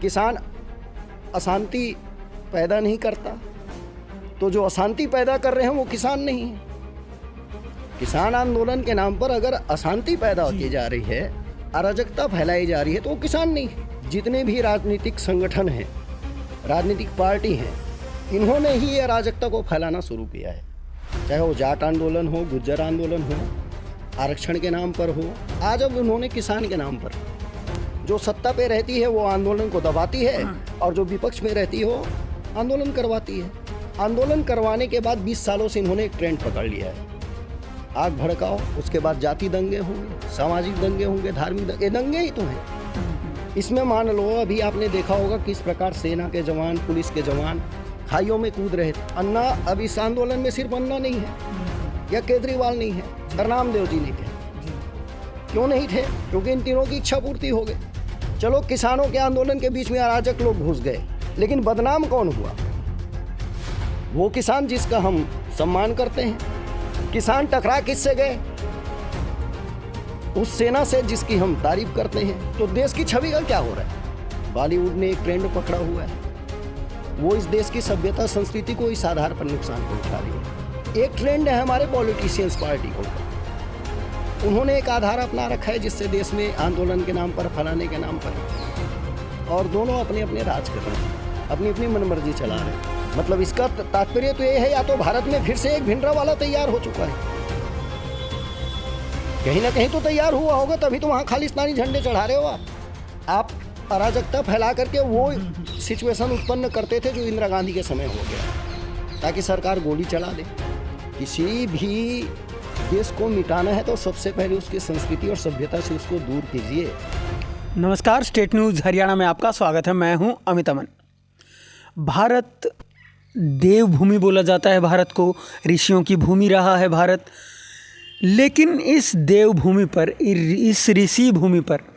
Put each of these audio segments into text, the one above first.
किसान अशांति पैदा नहीं करता, तो जो अशांति पैदा कर रहे हैं वो किसान नहीं है। किसान आंदोलन के नाम पर अगर अशांति पैदा की जा रही है, अराजकता फैलाई जा रही है, तो वो किसान नहीं है। जितने भी राजनीतिक संगठन हैं, राजनीतिक पार्टी हैं, इन्होंने ही अराजकता को फैलाना शुरू किया है। चाहे वो जाट आंदोलन हो, गुज्जर आंदोलन हो, आरक्षण के नाम पर हो, आज अब उन्होंने किसान के नाम पर। जो सत्ता पे रहती है वो आंदोलन को दबाती है और जो विपक्ष में रहती हो आंदोलन करवाती है। आंदोलन करवाने के बाद 20 सालों से इन्होंने एक ट्रेंड पकड़ लिया है, आग भड़काओ, उसके बाद जाति दंगे होंगे, सामाजिक दंगे होंगे, धार्मिक दंगे, ये दंगे ही तो हैं। इसमें मान लो अभी आपने देखा होगा किस प्रकार सेना के जवान, पुलिस के जवान खाइयों में कूद रहे थे। अन्ना अब इस आंदोलन में सिर्फ अन्ना नहीं है या केजरीवाल नहीं है, रामदेव जी नहीं थे। क्यों नहीं थे? क्योंकि इन तीनों की इच्छा पूर्ति हो गई। चलो किसानों के आंदोलन के बीच में अराजक लोग घुस गए, लेकिन बदनाम कौन हुआ? वो किसान जिसका हम सम्मान करते हैं। किसान टकरा किससे गए? उस सेना से जिसकी हम तारीफ करते हैं। तो देश की छवि का क्या हो रहा है? बॉलीवुड ने एक ट्रेंड पकड़ा हुआ है, वो इस देश की सभ्यता संस्कृति को इस आधार पर नुकसान पहुंचा रही है। एक ट्रेंड है हमारे पॉलिटिशियंस पार्टी को, उन्होंने एक आधार अपना रखा है जिससे देश में आंदोलन के नाम पर, फलाने के नाम पर, और दोनों अपने अपने राज कर रहे हैं, अपनी अपनी मनमर्जी चला रहे हैं। मतलब इसका तात्पर्य तो ये है, या तो भारत में फिर से एक भिंडरा वाला तैयार हो चुका है, कहीं ना कहीं तो तैयार हुआ होगा, तभी तो वहाँ खालिस्तानी झंडे चढ़ा रहे हो आप अराजकता फैला करके वो सिचुएशन उत्पन्न करते थे जो इंदिरा गांधी के समय हो गया, ताकि सरकार गोली चला दे। किसी भी देश को मिटाना है तो सबसे पहले उसकी संस्कृति और सभ्यता से उसको दूर कीजिए। नमस्कार, स्टेट न्यूज़ हरियाणा में आपका स्वागत है। मैं हूं अमित अमन। भारत देवभूमि बोला जाता है, भारत को ऋषियों की भूमि रहा है भारत। लेकिन इस देवभूमि पर, इस ऋषि भूमि पर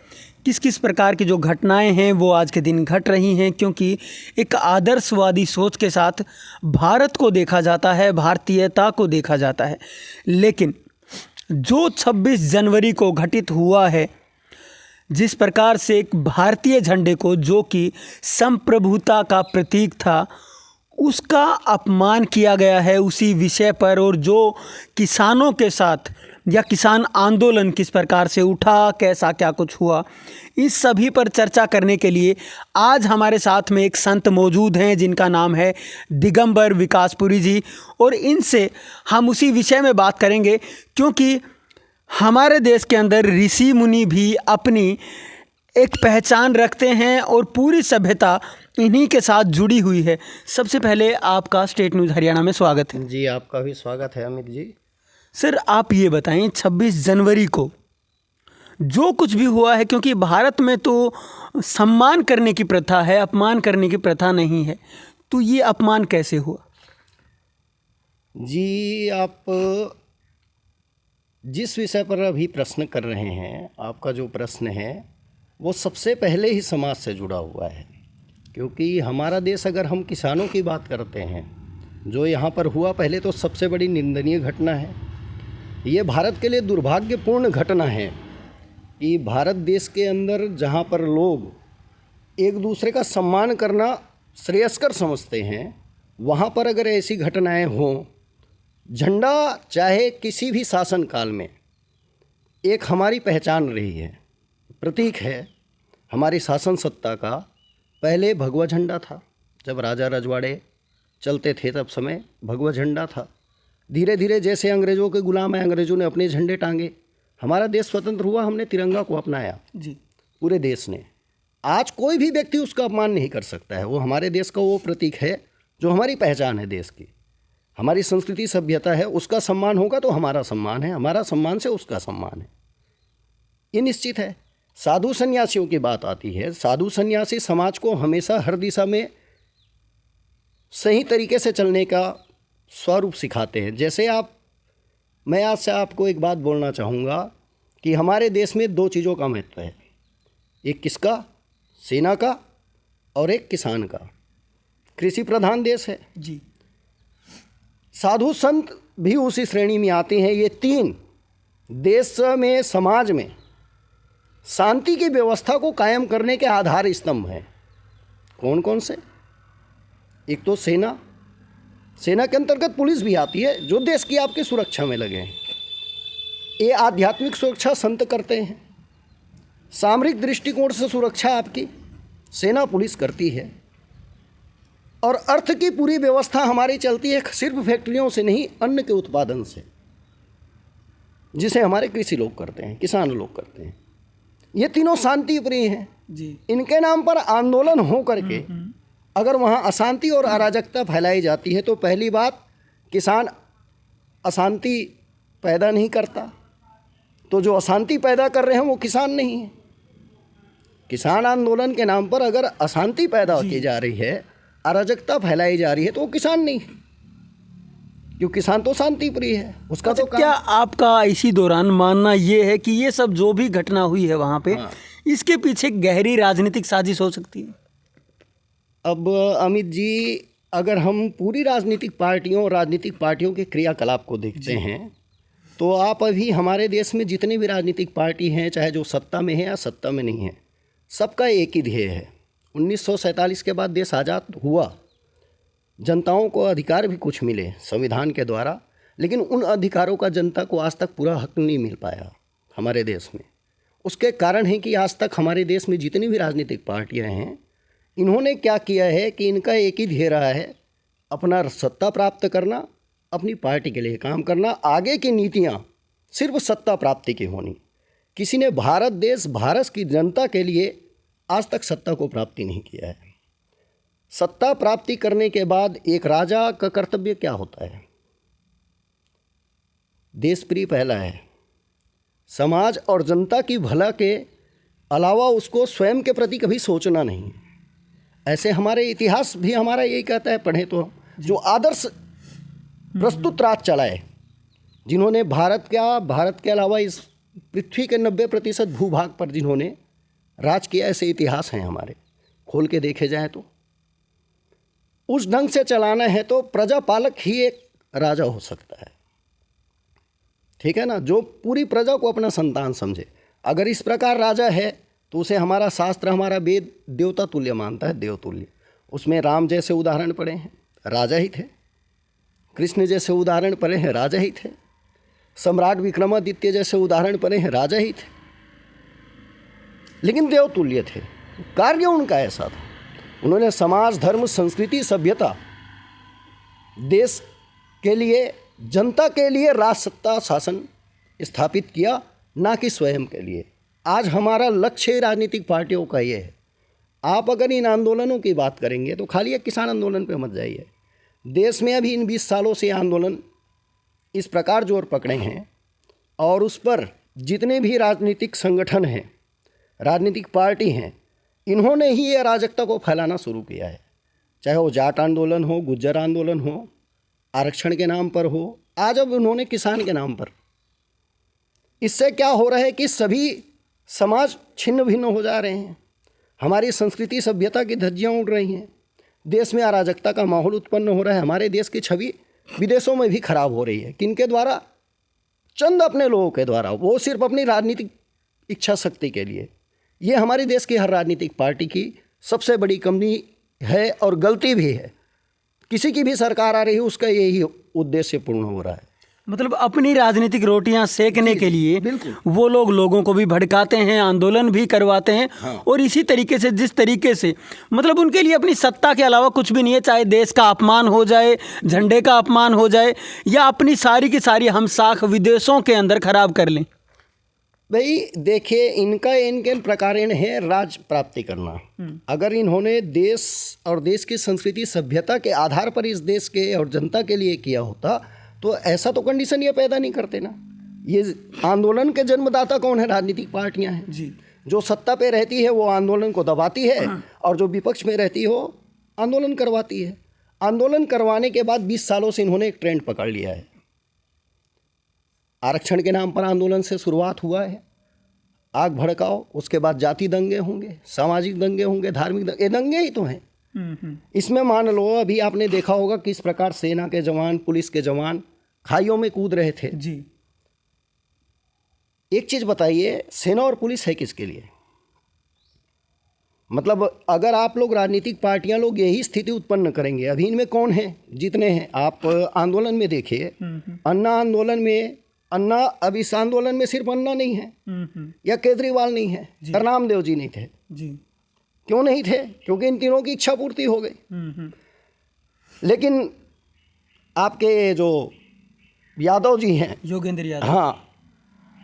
किस किस प्रकार की जो घटनाएं हैं वो आज के दिन घट रही हैं, क्योंकि एक आदर्शवादी सोच के साथ भारत को देखा जाता है, भारतीयता को देखा जाता है। लेकिन जो 26 जनवरी को घटित हुआ है, जिस प्रकार से एक भारतीय झंडे को, जो कि संप्रभुता का प्रतीक था, उसका अपमान किया गया है उसी विषय पर, और जो किसानों के साथ या किसान आंदोलन किस प्रकार से उठा, कैसा क्या कुछ हुआ, इस सभी पर चर्चा करने के लिए आज हमारे साथ में एक संत मौजूद हैं जिनका नाम है दिगंबर विकासपुरी जी, और इनसे हम उसी विषय में बात करेंगे, क्योंकि हमारे देश के अंदर ऋषि मुनि भी अपनी एक पहचान रखते हैं और पूरी सभ्यता इन्हीं के साथ जुड़ी हुई है। सबसे पहले आपका स्टेट न्यूज़ हरियाणा में स्वागत है। जी, आपका भी स्वागत है अमित जी। सर, आप ये बताएं 26 जनवरी को जो कुछ भी हुआ है, क्योंकि भारत में तो सम्मान करने की प्रथा है, अपमान करने की प्रथा नहीं है, तो ये अपमान कैसे हुआ? जी, आप जिस विषय पर अभी प्रश्न कर रहे हैं, आपका जो प्रश्न है वो सबसे पहले ही समाज से जुड़ा हुआ है। क्योंकि हमारा देश, अगर हम किसानों की बात करते हैं, जो यहाँ पर हुआ, पहले तो सबसे बड़ी निंदनीय घटना है। ये भारत के लिए दुर्भाग्यपूर्ण घटना है कि भारत देश के अंदर जहाँ पर लोग एक दूसरे का सम्मान करना श्रेयस्कर समझते हैं, वहाँ पर अगर ऐसी घटनाएं हों, झंडा चाहे किसी भी शासन काल में एक हमारी पहचान रही है, प्रतीक है हमारी शासन सत्ता का। पहले भगवा झंडा था, जब राजा रजवाड़े चलते थे तब समय भगवा झंडा था। धीरे धीरे जैसे अंग्रेज़ों के गुलाम हैं, अंग्रेज़ों ने अपने झंडे टांगे, हमारा देश स्वतंत्र हुआ, हमने तिरंगा को अपनाया जी, पूरे पूरे देश ने। आज कोई भी व्यक्ति उसका अपमान नहीं कर सकता है, वो हमारे देश का वो प्रतीक है जो हमारी पहचान है देश की, हमारी संस्कृति सभ्यता है। उसका सम्मान होगा तो हमारा सम्मान है, हमारा सम्मान से उसका सम्मान है, ये निश्चित है। साधु सन्यासियों की बात आती है, साधु सन्यासी समाज को हमेशा हर दिशा में सही तरीके से चलने का स्वरूप सिखाते हैं। जैसे मैं आज से आपको एक बात बोलना चाहूँगा कि हमारे देश में 2 चीज़ों का महत्व है, एक किसका? सेना का, और एक किसान का। कृषि प्रधान देश है जी। साधु संत भी उसी श्रेणी में आते हैं। ये 3 देश में, समाज में शांति की व्यवस्था को कायम करने के आधार स्तंभ हैं। कौन कौन से? एक तो सेना के अंतर्गत पुलिस भी आती है, जो देश की आपकी सुरक्षा में लगे हैं। ये आध्यात्मिक सुरक्षा संत करते हैं, सामरिक दृष्टिकोण से सुरक्षा आपकी सेना पुलिस करती है, और अर्थ की पूरी व्यवस्था हमारी चलती है सिर्फ फैक्ट्रियों से नहीं, अन्न के उत्पादन से, जिसे हमारे कृषि लोग करते हैं, किसान लोग करते हैं। ये तीनों शांति प्रिय हैं जी। इनके नाम पर आंदोलन हो करके अगर वहाँ अशांति और अराजकता फैलाई जाती है तो पहली बात, किसान अशांति पैदा नहीं करता, तो जो अशांति पैदा कर रहे हैं वो किसान नहीं है। किसान आंदोलन के नाम पर अगर अशांति पैदा की जा रही है, अराजकता फैलाई जा रही है, तो वो किसान नहीं है, क्योंकि किसान तो शांति प्रिय है। उसका तो क्या आपका इसी दौरान मानना ये है कि ये सब जो भी घटना हुई है वहाँ पे, हाँ। इसके पीछे गहरी राजनीतिक साजिश हो सकती है? अब अमित जी, अगर हम पूरी राजनीतिक पार्टियों के क्रियाकलाप को देखते हैं तो आप अभी हमारे देश में जितनी भी राजनीतिक पार्टी हैं, चाहे जो सत्ता में है या सत्ता में नहीं है, सबका एक ही ध्येय है। 1947 के बाद देश आज़ाद हुआ, जनताओं को अधिकार भी कुछ मिले संविधान के द्वारा, लेकिन उन अधिकारों का जनता को आज तक पूरा हक नहीं मिल पाया हमारे देश में। उसके कारण है कि आज तक हमारे देश में जितनी भी राजनीतिक पार्टियां हैं, इन्होंने क्या किया है कि इनका एक ही ध्येय रहा है, अपना सत्ता प्राप्त करना, अपनी पार्टी के लिए काम करना, आगे की नीतियां सिर्फ सत्ता प्राप्ति की होनी। किसी ने भारत की जनता के लिए आज तक सत्ता को प्राप्ति नहीं किया है। सत्ता प्राप्ति करने के बाद एक राजा का कर्तव्य क्या होता है? देश प्रिय पहला है, समाज और जनता की भला के अलावा उसको स्वयं के प्रति कभी सोचना नहीं। ऐसे हमारे इतिहास भी हमारा यही कहता है, पढ़े तो, जो आदर्श प्रस्तुत राज चलाए, जिन्होंने भारत के अलावा इस पृथ्वी के 90% भूभाग पर जिन्होंने राज किया, ऐसे इतिहास हैं हमारे, खोल के देखे जाएं तो। उस ढंग से चलाना है तो प्रजापालक ही एक राजा हो सकता है, ठीक है ना, जो पूरी प्रजा को अपना संतान समझे। अगर इस प्रकार राजा है तो उसे हमारा शास्त्र, हमारा वेद देवता तुल्य मानता है, देवतुल्य। उसमें राम जैसे उदाहरण पड़े हैं, राजा ही थे। कृष्ण जैसे उदाहरण पड़े हैं, राजा ही थे। सम्राट विक्रमादित्य जैसे उदाहरण पड़े हैं, राजा ही थे, लेकिन देवतुल्य थे। कार्य उनका ऐसा था, उन्होंने समाज, धर्म, संस्कृति, सभ्यता, देश के लिए, जनता के लिए राज सत्ता शासन स्थापित किया, ना कि स्वयं के लिए। आज हमारा लक्ष्य राजनीतिक पार्टियों का ये है। आप अगर इन आंदोलनों की बात करेंगे तो खाली एक किसान आंदोलन पे मत जाइए। देश में अभी इन 20 सालों से आंदोलन इस प्रकार जोर पकड़े हैं, और उस पर जितने भी राजनीतिक संगठन हैं, राजनीतिक पार्टी हैं, इन्होंने ही ये अराजकता को फैलाना शुरू किया है। चाहे वो जाट आंदोलन हो, गुज्जर आंदोलन हो, आरक्षण के नाम पर हो, आज अब उन्होंने किसान के नाम पर। इससे क्या हो रहा है कि सभी समाज छिन्न भिन्न हो जा रहे हैं, हमारी संस्कृति सभ्यता की धज्जियाँ उड़ रही हैं, देश में अराजकता का माहौल उत्पन्न हो रहा है। हमारे देश की छवि विदेशों में भी खराब हो रही है। किनके द्वारा? चंद अपने लोगों के द्वारा, वो सिर्फ अपनी राजनीतिक इच्छा शक्ति के लिए। ये हमारे देश की हर राजनीतिक पार्टी की सबसे बड़ी कमी है और गलती भी है। किसी की भी सरकार आ रही है, उसका यही उद्देश्य पूर्ण हो रहा है। मतलब अपनी राजनीतिक रोटियां सेकने के लिए बिल्कुल। वो लोग लोगों को भी भड़काते हैं, आंदोलन भी करवाते हैं। हाँ। और इसी तरीके से, जिस तरीके से मतलब उनके लिए अपनी सत्ता के अलावा कुछ भी नहीं है, चाहे देश का अपमान हो जाए, झंडे का अपमान हो जाए, या अपनी सारी की सारी हम साख विदेशों के अंदर खराब कर लें। भाई देखिए, इनके प्रकार है राज प्राप्ति करना। अगर इन्होंने देश और देश की संस्कृति सभ्यता के आधार पर इस देश के और जनता के लिए किया होता तो ऐसा तो कंडीशन ये पैदा नहीं करते ना। ये आंदोलन के जन्मदाता कौन है? राजनीतिक पार्टियां हैं जी। जो सत्ता पे रहती है वो आंदोलन को दबाती है, और जो विपक्ष में रहती हो आंदोलन करवाती है। आंदोलन करवाने के बाद 20 सालों से इन्होंने एक ट्रेंड पकड़ लिया है। आरक्षण के नाम पर आंदोलन से शुरुआत हुआ है, आग भड़काओ, उसके बाद जाति दंगे होंगे, सामाजिक दंगे होंगे, धार्मिक दंगे, ये दंगे ही तो हैं। इसमें मान लो अभी आपने देखा होगा किस प्रकार सेना के जवान, पुलिस के जवान खाइयों में कूद रहे थे जी। एक चीज बताइए, सेना और पुलिस है किसके लिए? मतलब अगर आप लोग राजनीतिक पार्टियां लोग यही स्थिति उत्पन्न करेंगे, अभी इनमें कौन है जितने हैं, आप आंदोलन में देखिए, अन्ना आंदोलन में, अन्ना अब इस आंदोलन में सिर्फ अन्ना नहीं है या केजरीवाल नहीं है, रामदेव जी नहीं थे जी। क्यों नहीं थे? क्योंकि इन तीनों की इच्छा पूर्ति हो गई। लेकिन आपके जो यादव जी हैं, योगेंद्र यादव, हाँ,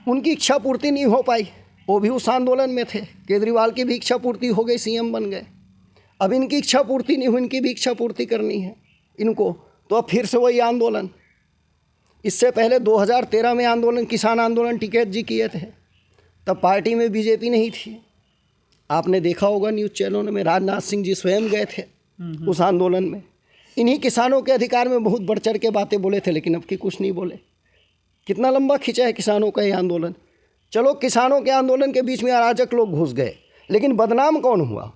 उनकी इच्छा पूर्ति नहीं हो पाई, वो भी उस आंदोलन में थे। केजरीवाल की भी इच्छा पूर्ति हो गई, सीएम बन गए। अब इनकी इच्छा पूर्ति नहीं हुई, इनकी भी इच्छा पूर्ति करनी है इनको, तो अब फिर से वही आंदोलन। इससे पहले 2013 में आंदोलन, किसान आंदोलन टिकैत जी किए थे, तब पार्टी में बीजेपी नहीं थी। आपने देखा होगा न्यूज़ चैनलों में, राजनाथ सिंह जी स्वयं गए थे उस आंदोलन में। इन्हीं किसानों के अधिकार में बहुत बढ़ चढ़ के बातें बोले थे, लेकिन अब की कुछ नहीं बोले। कितना लंबा खिंचा है किसानों का ये आंदोलन। चलो, किसानों के आंदोलन के बीच में अराजक लोग घुस गए, लेकिन बदनाम कौन हुआ?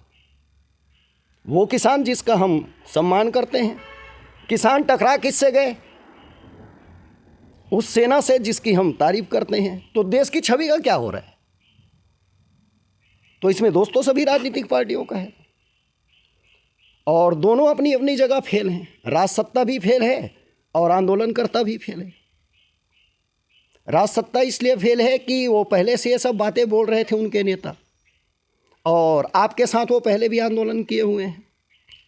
वो किसान जिसका हम सम्मान करते हैं। किसान टकरा किससे गए? उस सेना से जिसकी हम तारीफ करते हैं। तो देश की छवि का क्या हो रहा है? तो इसमें दोस्तों सभी राजनीतिक पार्टियों का है, और दोनों अपनी अपनी जगह फेल हैं। राज सत्ता भी फेल है और आंदोलनकर्ता भी फेल है। राज सत्ता इसलिए फेल है कि वो पहले से ये सब बातें बोल रहे थे उनके नेता, और आपके साथ वो पहले भी आंदोलन किए हुए हैं।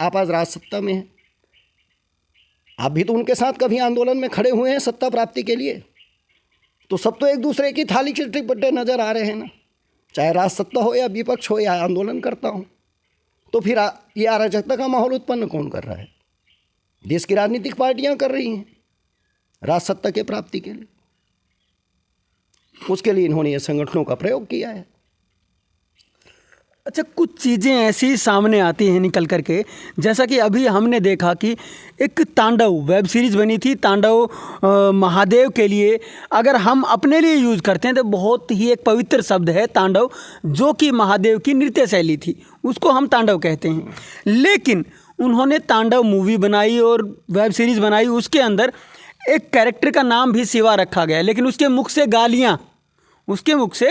आप आज राज सत्ता में हैं, आप भी तो उनके साथ कभी आंदोलन में खड़े हुए हैं सत्ता प्राप्ति के लिए। तो सब तो एक दूसरे की थाली चिट्टे नज़र आ रहे हैं ना, चाहे राज सत्ता हो या विपक्ष हो या आंदोलन करता हूँ। तो फिर ये अराजकता का माहौल उत्पन्न कौन कर रहा है? देश की राजनीतिक पार्टियां कर रही हैं राज सत्ता के प्राप्ति के लिए। उसके लिए इन्होंने ये संगठनों का प्रयोग किया है। अच्छा, कुछ चीज़ें ऐसी सामने आती हैं निकल करके, जैसा कि अभी हमने देखा कि एक तांडव वेब सीरीज़ बनी थी, तांडव महादेव के लिए अगर हम अपने लिए यूज़ करते हैं तो बहुत ही एक पवित्र शब्द है तांडव, जो कि महादेव की नृत्य शैली थी, उसको हम तांडव कहते हैं। लेकिन उन्होंने तांडव मूवी बनाई और वेब सीरीज़ बनाई, उसके अंदर एक कैरेक्टर का नाम भी शिवा रखा गया, लेकिन उसके मुख से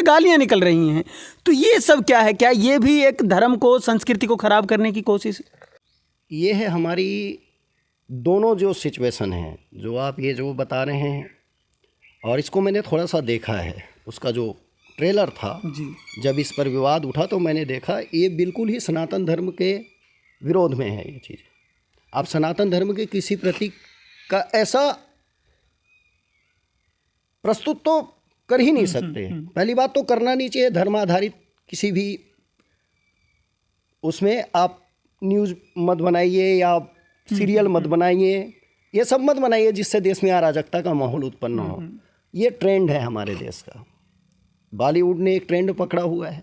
गालियाँ निकल रही हैं। तो ये सब क्या है? क्या ये भी एक धर्म को, संस्कृति को खराब करने की कोशिश? ये है हमारी दोनों जो सिचुएशन है, जो आप ये जो बता रहे हैं, और इसको मैंने थोड़ा सा देखा है। उसका जो ट्रेलर था जी, जब इस पर विवाद उठा तो मैंने देखा ये बिल्कुल ही सनातन धर्म के विरोध में है ये चीज़। आप सनातन धर्म के किसी प्रतीक का ऐसा प्रस्तुत तो कर ही नहीं सकते। पहली बात तो करना नहीं चाहिए। धर्म आधारित किसी भी उसमें आप न्यूज़ मत बनाइए या सीरियल मत बनाइए, ये सब मत बनाइए जिससे देश में अराजकता का माहौल उत्पन्न हो। ये ट्रेंड है हमारे देश का। बॉलीवुड ने एक ट्रेंड पकड़ा हुआ है,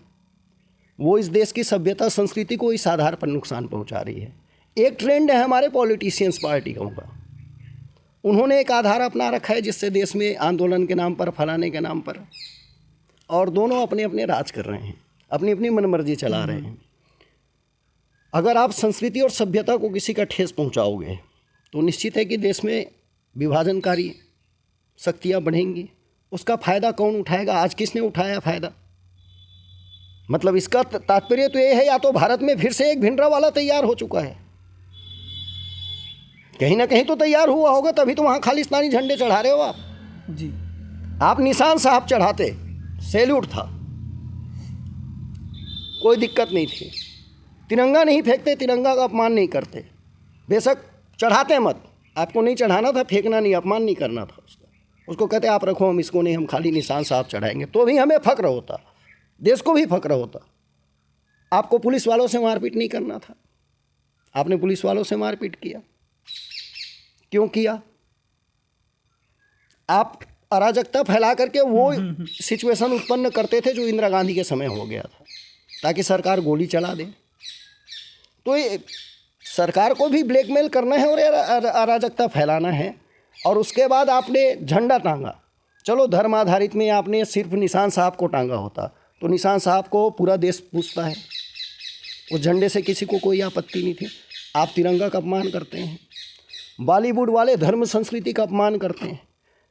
वो इस देश की सभ्यता संस्कृति को इस आधार पर नुकसान पहुंचा रही है। एक ट्रेंड है हमारे पॉलिटिशियंस पार्टियों का, उन्होंने एक आधार अपना रखा है जिससे देश में आंदोलन के नाम पर, फलाने के नाम पर, और दोनों अपने अपने राज कर रहे हैं, अपनी अपनी मनमर्जी चला रहे हैं। अगर आप संस्कृति और सभ्यता को किसी का ठेस पहुंचाओगे तो निश्चित है कि देश में विभाजनकारी शक्तियां बढ़ेंगी। उसका फ़ायदा कौन उठाएगा? आज किसने उठाया फ़ायदा? मतलब इसका तात्पर्य तो ये है, या तो भारत में फिर से एक भिंडरावाला तैयार हो चुका है, कहीं ना कहीं तो तैयार हुआ होगा, तभी तो वहाँ खालिस्तानी झंडे चढ़ा रहे हो आप जी। आप निशान साहब चढ़ाते, सैल्यूट था, कोई दिक्कत नहीं थी। तिरंगा नहीं फेंकते, तिरंगा का अपमान नहीं करते, बेशक चढ़ाते मत, आपको नहीं चढ़ाना था, फेंकना नहीं, अपमान नहीं करना था उसको कहते आप रखो, हम इसको नहीं, हम खाली निशान साहब चढ़ाएंगे, तो भी हमें फ़ख्र होता, देश को भी फ़ख्र होता। आपको पुलिस वालों से मारपीट नहीं करना था, आपने पुलिस वालों से मारपीट किया। क्यों किया? आप अराजकता फैला करके वो सिचुएशन उत्पन्न करते थे जो इंदिरा गांधी के समय हो गया था, ताकि सरकार गोली चला दे। तो ये सरकार को भी ब्लैकमेल करना है और अराजकता फैलाना है। और उसके बाद आपने झंडा टांगा, चलो धर्म आधारित में आपने सिर्फ निशान साहब को टांगा होता तो निशान साहब को पूरा देश पूछता है, उस झंडे से किसी को कोई आपत्ति नहीं थी। आप तिरंगा का अपमान करते हैं, बॉलीवुड वाले धर्म संस्कृति का अपमान करते हैं,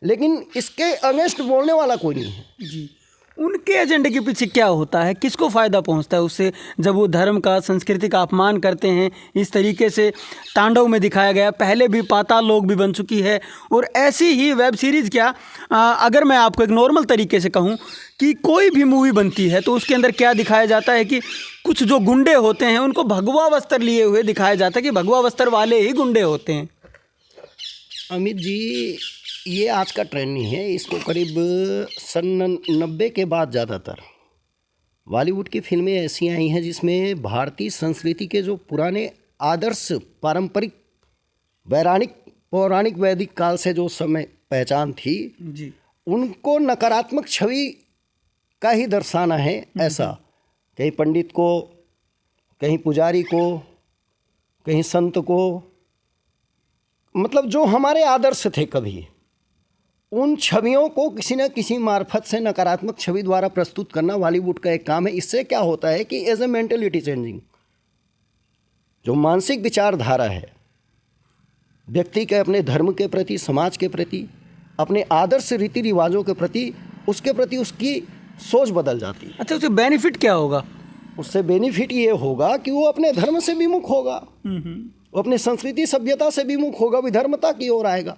लेकिन इसके अगेंस्ट बोलने वाला कोई नहीं है जी। उनके एजेंडे के पीछे क्या होता है, किसको फ़ायदा पहुंचता है उससे, जब वो धर्म का, संस्कृति का अपमान करते हैं? इस तरीके से तांडव में दिखाया गया, पहले भी पाताल लोक भी बन चुकी है, और ऐसी ही वेब सीरीज़ क्या, अगर मैं आपको एक नॉर्मल तरीके से कहूँ कि कोई भी मूवी बनती है तो उसके अंदर क्या दिखाया जाता है कि कुछ जो गुंडे होते हैं उनको भगवा वस्त्र लिए हुए दिखाया जाता है कि भगवा वस्त्र वाले ही गुंडे होते हैं। अमित जी, ये आज का ट्रेंड नहीं है, इसको करीब सन 90 के बाद ज़्यादातर बॉलीवुड की फिल्में ऐसी आई हैं जिसमें भारतीय संस्कृति के जो पुराने आदर्श, पारंपरिक, पौराणिक वैदिक काल से जो समय पहचान थी जी, उनको नकारात्मक छवि का ही दर्शाना है। ऐसा कहीं पंडित को, कहीं पुजारी को, कहीं संत को, मतलब जो हमारे आदर्श थे कभी, उन छवियों को किसी न किसी मार्फत से नकारात्मक छवि द्वारा प्रस्तुत करना बॉलीवुड का एक काम है। इससे क्या होता है कि एज ए मेंटलिटी चेंजिंग, जो मानसिक विचारधारा है व्यक्ति के अपने धर्म के प्रति, समाज के प्रति, अपने आदर्श रीति रिवाजों के प्रति, उसके प्रति उसकी सोच बदल जाती है। अच्छा, उससे बेनिफिट क्या होगा? उससे बेनिफिट ये होगा कि वो अपने धर्म से विमुख होगा, वो अपनी संस्कृति सभ्यता से विमुख होगा, विधर्मता की ओर आएगा।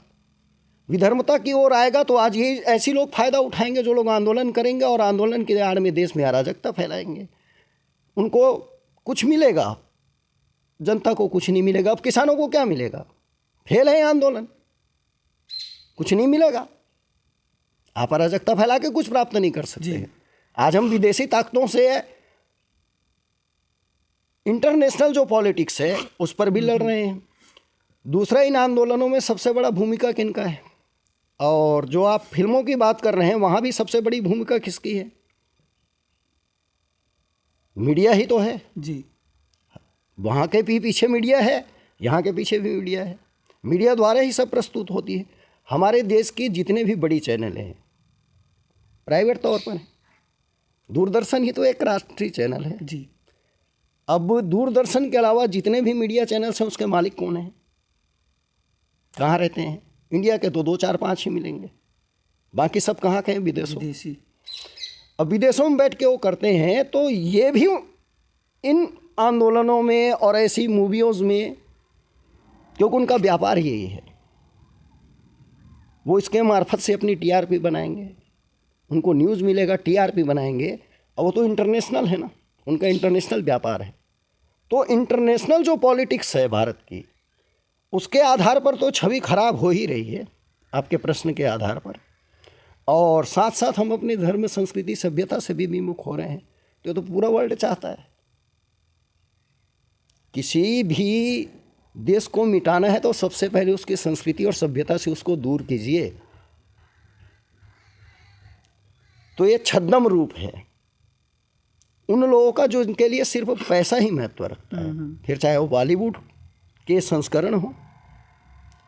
विधर्मता की ओर आएगा तो आज ये ऐसी लोग फ़ायदा उठाएंगे जो लोग आंदोलन करेंगे और आंदोलन की आड़ में देश में अराजकता फैलाएंगे। उनको कुछ मिलेगा, जनता को कुछ नहीं मिलेगा। अब किसानों को क्या मिलेगा? फेल है आंदोलन, कुछ नहीं मिलेगा। आप अराजकता फैला के कुछ प्राप्त नहीं कर सकते हैं। आज हम विदेशी ताकतों से इंटरनेशनल जो पॉलिटिक्स है उस पर भी लड़ रहे हैं। दूसरा, इन आंदोलनों में सबसे बड़ा भूमिका किनका है? और जो आप फिल्मों की बात कर रहे हैं वहाँ भी सबसे बड़ी भूमिका किसकी है? मीडिया ही तो है जी। वहाँ के भी पीछे मीडिया है, यहाँ के पीछे भी मीडिया है। मीडिया द्वारा ही सब प्रस्तुत होती है। हमारे देश की जितने भी बड़ी चैनल हैं प्राइवेट तौर पर हैं। दूरदर्शन ही तो एक राष्ट्रीय चैनल है जी। अब दूरदर्शन के अलावा जितने भी मीडिया चैनल्स हैं उसके मालिक कौन हैं, कहाँ रहते हैं? इंडिया के तो 2, 4, 5 ही मिलेंगे, बाकी सब कहाँ के हैं? विदेशी। अब विदेशों में बैठ के वो करते हैं, तो ये भी इन आंदोलनों में और ऐसी मूवियोज़ में, क्योंकि उनका व्यापार ही यही है, वो इसके मार्फत से अपनी टीआरपी बनाएंगे, उनको न्यूज़ मिलेगा, टीआरपी बनाएंगे। और वो तो इंटरनेशनल है ना, उनका इंटरनेशनल व्यापार है। तो इंटरनेशनल जो पॉलिटिक्स है भारत की, उसके आधार पर तो छवि खराब हो ही रही है, आपके प्रश्न के आधार पर। और साथ साथ हम अपने धर्म, संस्कृति, सभ्यता से भी विमुख हो रहे हैं। तो पूरा वर्ल्ड चाहता है। किसी भी देश को मिटाना है तो सबसे पहले उसकी संस्कृति और सभ्यता से उसको दूर कीजिए। तो ये छद्म रूप है उन लोगों का जो इनके लिए सिर्फ पैसा ही महत्व रखता है। फिर चाहे वो बॉलीवुड के संस्करण हो,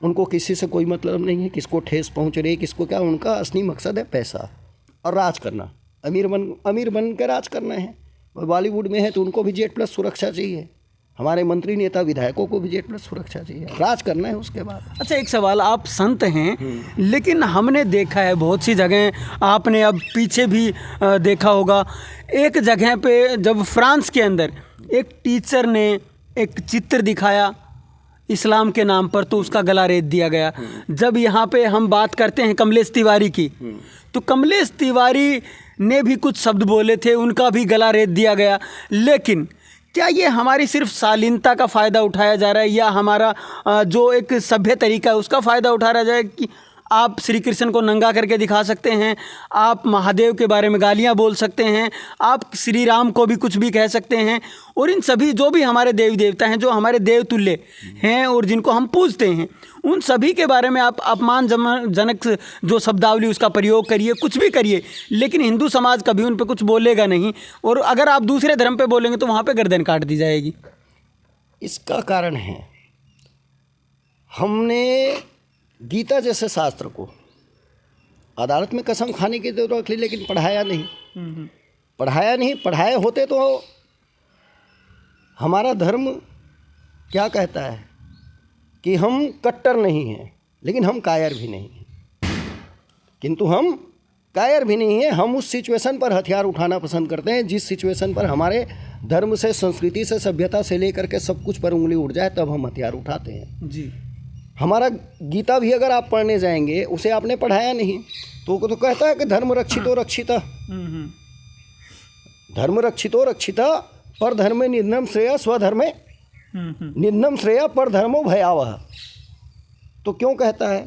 उनको किसी से कोई मतलब नहीं है, किसको ठेस पहुंच रही है, किसको क्या। उनका असली मकसद है पैसा और राज करना, अमीर बन के राज करना है। बॉलीवुड में है तो उनको भी Z+ सुरक्षा चाहिए, हमारे मंत्री, नेता, विधायकों को भी Z+ सुरक्षा चाहिए, राज करना है उसके बाद। अच्छा, एक सवाल, आप संत हैं, लेकिन हमने देखा है बहुत सी जगह, आपने अब पीछे भी देखा होगा, एक जगह पे जब फ्रांस के अंदर एक टीचर ने एक चित्र दिखाया इस्लाम के नाम पर, तो उसका गला रेत दिया गया। जब यहाँ पे हम बात करते हैं कमलेश तिवारी की, तो कमलेश तिवारी ने भी कुछ शब्द बोले थे, उनका भी गला रेत दिया गया। लेकिन क्या ये हमारी सिर्फ शालीनता का फ़ायदा उठाया जा रहा है, या हमारा जो एक सभ्य तरीका है उसका फ़ायदा उठाया जाए कि आप श्री कृष्ण को नंगा करके दिखा सकते हैं, आप महादेव के बारे में गालियाँ बोल सकते हैं, आप श्री राम को भी कुछ भी कह सकते हैं, और इन सभी जो भी हमारे देवी देवता हैं, जो हमारे देवतुल्य हैं और जिनको हम पूजते हैं, उन सभी के बारे में आप अपमानजनक जो शब्दावली उसका प्रयोग करिए, कुछ भी करिए, लेकिन हिंदू समाज कभी उन पर कुछ बोलेगा नहीं। और अगर आप दूसरे धर्म पे बोलेंगे तो वहाँ पे गर्दन काट दी जाएगी। इसका कारण है, हमने गीता जैसे शास्त्र को अदालत में कसम खाने की जरूरत रख ली, लेकिन पढ़ाया नहीं। पढ़ाए होते तो हमारा धर्म क्या कहता है कि हम कट्टर नहीं हैं, लेकिन हम कायर भी नहीं हैं, किंतु हम कायर भी नहीं है। हम उस सिचुएशन पर हथियार उठाना पसंद करते हैं जिस सिचुएशन पर हमारे धर्म से, संस्कृति से, सभ्यता से लेकर के सब कुछ पर उंगली उठ जाए, तब हम हथियार उठाते हैं। जी। हमारा गीता भी अगर आप पढ़ने जाएंगे, उसे आपने पढ़ाया नहीं तो कहता है कि धर्म रक्षितो रक्षिता, धर्म रक्षितो रक्षिता पर धर्मे निधनम श्रेय स्वधर्मे निधनम श्रेय पर धर्मो भयावह। तो क्यों कहता है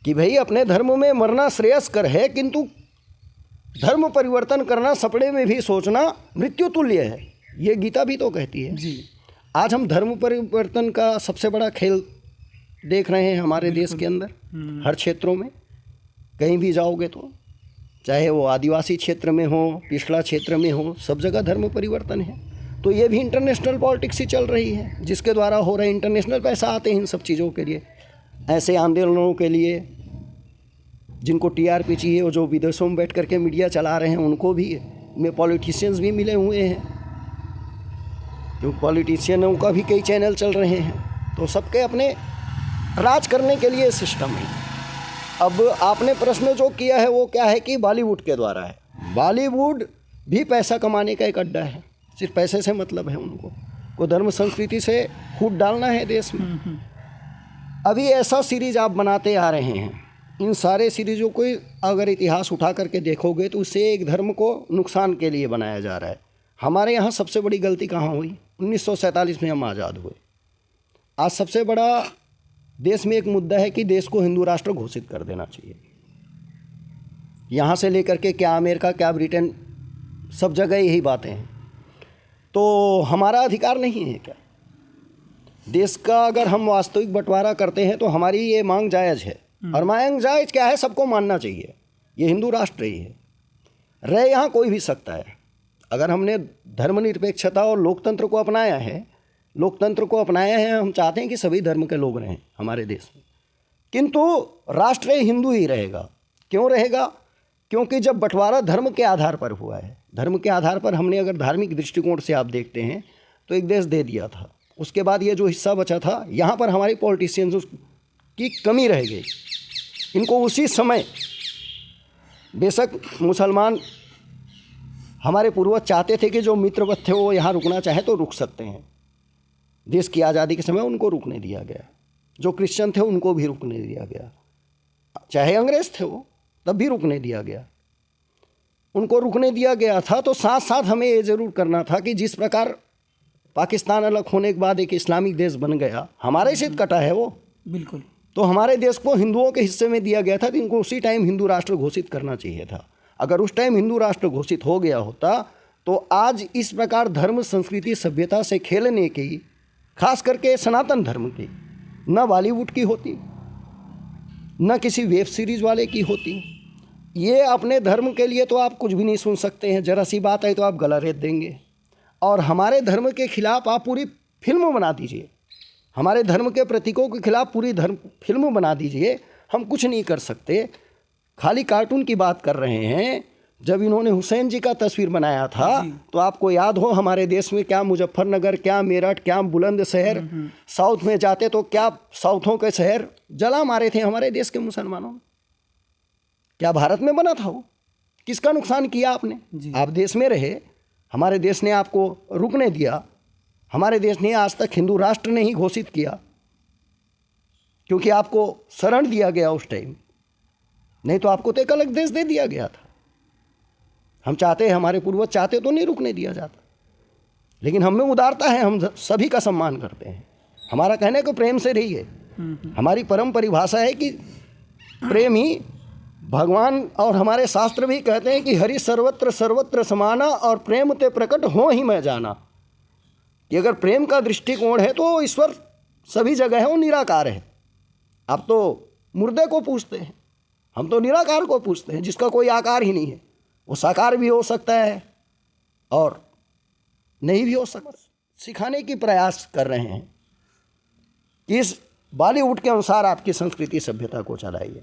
कि भाई अपने धर्म में मरना श्रेयस्कर है, किंतु धर्म परिवर्तन करना, सपने में भी सोचना मृत्यु तुल्य है। ये गीता भी तो कहती है जी। आज हम धर्म परिवर्तन का सबसे बड़ा खेल देख रहे हैं हमारे देश के अंदर। हर क्षेत्रों में कहीं भी जाओगे तो, चाहे वो आदिवासी क्षेत्र में हो, पिछड़ा क्षेत्र में हो, सब जगह धर्म परिवर्तन है। तो ये भी इंटरनेशनल पॉलिटिक्स ही चल रही है, जिसके द्वारा हो रहे इंटरनेशनल पैसा आते हैं इन सब चीज़ों के लिए, ऐसे आंदोलनों के लिए। जिनको टीआरपी चाहिए, वो जो विदेशों में बैठ करके मीडिया चला रहे हैं, उनको भी में पॉलिटिशियंस भी मिले हुए हैं, क्योंकि पॉलिटिशियनों का भी कई चैनल चल रहे हैं। तो सबके अपने राज करने के लिए सिस्टम है। अब आपने प्रश्न जो किया है वो क्या है कि बॉलीवुड के द्वारा है। बॉलीवुड भी पैसा कमाने का एक अड्डा है, सिर्फ पैसे से मतलब है उनको, को धर्म संस्कृति से फूट डालना है देश में। अभी ऐसा सीरीज आप बनाते आ रहे हैं, इन सारे सीरीज़ों को अगर इतिहास उठा करके देखोगे तो उससे एक धर्म को नुकसान के लिए बनाया जा रहा है। हमारे यहाँ सबसे बड़ी गलती कहाँ हुई? 1947 में हम आज़ाद हुए। आज सबसे बड़ा देश में एक मुद्दा है कि देश को हिंदू राष्ट्र घोषित कर देना चाहिए। यहाँ से लेकर के क्या अमेरिका, क्या ब्रिटेन, सब जगह यही बातें हैं। तो हमारा अधिकार नहीं है क्या? देश का अगर हम वास्तविक बंटवारा करते हैं तो हमारी ये मांग जायज़ है। और मांग जायज़ क्या है? सबको मानना चाहिए, ये हिंदू राष्ट्र ही है। रह यहाँ कोई भी सकता है। अगर हमने धर्मनिरपेक्षता और लोकतंत्र को अपनाया है, हम चाहते हैं कि सभी धर्म के लोग रहें हमारे देश में, किंतु राष्ट्र हिंदू ही रहेगा। क्यों रहेगा? क्योंकि जब बंटवारा धर्म के आधार पर हुआ है, धर्म के आधार पर हमने अगर धार्मिक दृष्टिकोण से आप देखते हैं तो एक देश दे दिया था। उसके बाद ये जो हिस्सा बचा था, यहाँ पर हमारी पॉलिटिशियंस की कमी रह गई। इनको उसी समय, बेशक मुसलमान हमारे पूर्वज चाहते थे कि जो मित्रवत थे वो यहाँ रुकना चाहे तो रुक सकते हैं। देश की आज़ादी के समय उनको रुकने दिया गया। जो क्रिश्चियन थे उनको भी रुकने दिया गया, चाहे अंग्रेज़ थे वो, तब भी रुकने दिया गया। उनको रुकने दिया गया था। तो साथ साथ हमें ये ज़रूर करना था कि जिस प्रकार पाकिस्तान अलग होने के बाद एक इस्लामिक देश बन गया, हमारे से कटा है वो, बिल्कुल। तो हमारे देश को हिंदुओं के हिस्से में दिया गया था, तो इनको उसी टाइम हिंदू राष्ट्र घोषित करना चाहिए था। अगर उस टाइम हिंदू राष्ट्र घोषित हो गया होता तो आज इस प्रकार धर्म, संस्कृति, सभ्यता से खेलने की, खास करके सनातन धर्म की, न बॉलीवुड की होती, न किसी वेब सीरीज़ वाले की होती। ये अपने धर्म के लिए तो आप कुछ भी नहीं सुन सकते हैं, जरा सी बात है तो आप गला रेत देंगे। और हमारे धर्म के खिलाफ आप पूरी फिल्म बना दीजिए, हमारे धर्म के प्रतीकों के खिलाफ पूरी फिल्म बना दीजिए, हम कुछ नहीं कर सकते। खाली कार्टून की बात कर रहे हैं। जब इन्होंने हुसैन जी का तस्वीर बनाया था तो आपको याद हो हमारे देश में क्या मुजफ्फरनगर, क्या मेरठ, क्या बुलंदशहर, साउथ में जाते तो क्या साउथों के शहर जला मारे थे हमारे देश के मुसलमानों। क्या भारत में बना था वो? किसका नुकसान किया आपने? आप देश में रहे, हमारे देश ने आपको रुकने दिया। हमारे देश ने आज तक हिंदू राष्ट्र नहीं घोषित किया, क्योंकि आपको शरण दिया गया उस टाइम, नहीं तो आपको तो एक अलग देश दे दिया गया था। हम चाहते, हमारे पूर्वज चाहते तो नहीं रुकने दिया जाता, लेकिन हम में उदारता है, हम सभी का सम्मान करते हैं। हमारा कहने को प्रेम से रहिए। हमारी परम परिभाषा है कि प्रेम ही भगवान, और हमारे शास्त्र भी कहते हैं कि हरि सर्वत्र सर्वत्र समाना और प्रेम ते प्रकट हो ही मैं जाना। कि अगर प्रेम का दृष्टिकोण है तो ईश्वर सभी जगह है, वो निराकार है। आप तो मुर्दे को पूछते हैं, हम तो निराकार को पूछते हैं, जिसका कोई आकार ही नहीं है। वो साकार भी हो सकता है और नहीं भी हो सकता। सिखाने की प्रयास कर रहे हैं कि इस बॉलीवुड के अनुसार आपकी संस्कृति सभ्यता को चलाइए,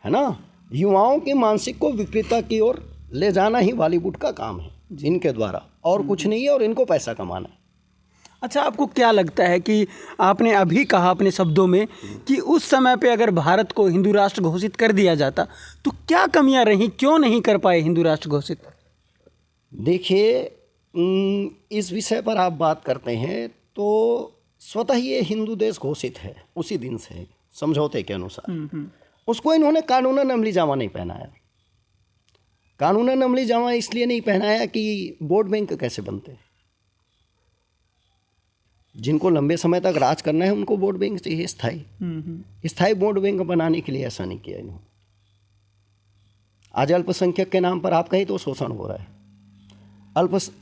है ना। युवाओं की मानसिक को विकृतता की ओर ले जाना ही बॉलीवुड का काम है, जिनके द्वारा, और कुछ नहीं है, और इनको पैसा कमाना है। अच्छा, आपको क्या लगता है कि आपने अभी कहा अपने शब्दों में कि उस समय पे अगर भारत को हिंदू राष्ट्र घोषित कर दिया जाता तो क्या कमियां रहीं, क्यों नहीं कर पाए हिंदू राष्ट्र घोषित? देखिए, इस विषय पर आप बात करते हैं तो स्वतः ये हिंदू देश घोषित है उसी दिन से, समझौते के अनुसार। उसको इन्होंने कानूनन अमली जामा नहीं पहनाया। कानूनन अमली जामा इसलिए नहीं पहनाया कि वोट बैंक कैसे बनते हैं। जिनको लंबे समय तक राज करना है उनको वोट बैंक चाहिए स्थायी। स्थायी वोट बैंक बनाने के लिए ऐसा नहीं किया इन्होंने। आज अल्पसंख्यक के नाम पर आप कहीं तो शोषण हो रहा है।